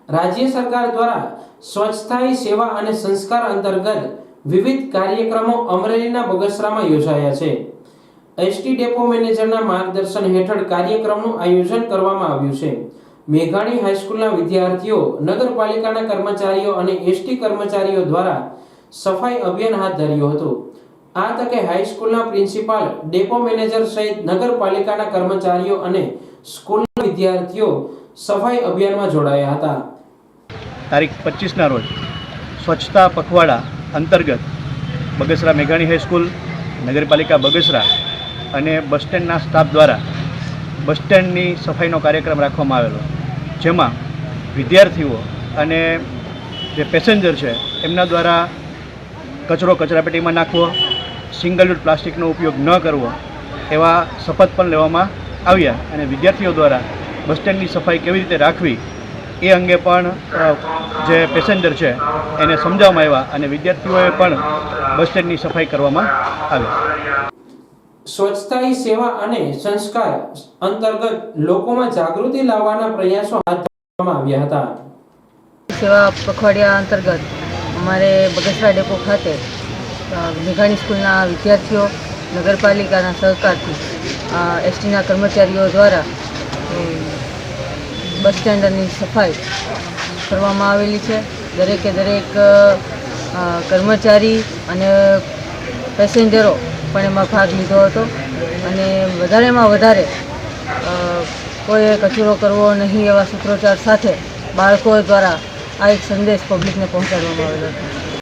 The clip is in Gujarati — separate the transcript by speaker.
Speaker 1: રાજ્ય સરકાર દ્વારા સ્વચ્છતા ही સેવા અને સંસ્કાર અંતર્ગત વિવિધ કાર્યક્રમો અમરેલીના બગસરામાં યોજાયા છે। એસટી ડેપો મેનેજરના માર્ગદર્શન હેઠળ કાર્યક્રમનું આયોજન કરવામાં આવ્યું છે। મેઘાણી હાઈસ્કૂલના વિદ્યાર્થીઓ, નગરપાલિકાના કર્મચારીઓ અને એસટી કર્મચારીઓ દ્વારા સફાઈ અભિયાન હાથ ધર્યું હતું। આ તકે હાઈસ્કૂલના પ્રિન્સિપાલ, ડેપો મેનેજર સહિત નગરપાલિકાના કર્મચારીઓ અને સ્કૂલના વિદ્યાર્થીઓ સફાઈ અભિયાનમાં જોડાયા હતા।
Speaker 2: તારીખ 25ના રોજ સ્વચ્છતા પખવાડા અંતર્ગત બગસરા મેઘાણી હાઈસ્કૂલ, નગરપાલિકા બગસરા અને બસ સ્ટેન્ડના સ્ટાફ દ્વારા બસ સ્ટેન્ડની સફાઈનો કાર્યક્રમ રાખવામાં આવેલો, જેમાં વિદ્યાર્થીઓ અને જે પેસેન્જર છે એમના દ્વારા કચરો કચરાપેટીમાં નાખવો, સિંગલ યુઝ પ્લાસ્ટિકનો ઉપયોગ ન કરવો એવા શપથ પણ લેવામાં આવ્યા અને વિદ્યાર્થીઓ દ્વારા બસ સ્ટેન્ડની સફાઈ કેવી રીતે રાખવી એ અંગે પણ જે પેસેન્જર છે એને સમજાવવામાં આવ્યા અને વિદ્યાર્થીઓએ પણ બસ સ્ટેન્ડની સફાઈ કરવામાં આવી।
Speaker 1: સ્વચ્છતા ही સેવા અને સંસ્કાર અંતર્ગત લોકોમાં જાગૃતિ લાવવાના પ્રયાસો હાથ ધરવામાં આવ્યા હતા।
Speaker 3: સેવા પખવાડિયા અંતર્ગત અમારે બગસરા ડેપો ખાતે મેઘાણી સ્કૂલના વિદ્યાર્થીઓ, નગરપાલિકાના સહકારથી એસટીના કર્મચારીઓ દ્વારા બસ સ્ટેન્ડની સફાઈ કરવામાં આવેલી છે। દરેકે દરેક કર્મચારી અને પેસેન્જરો પણ એમાં ભાગ લીધો હતો અને વધારેમાં વધારે કોઈએ કચરો કરવો નહીં એવા સૂત્રોચ્ચાર સાથે બાળકો દ્વારા આ એક સંદેશ પબ્લિકને પહોંચાડવામાં આવેલો હતો।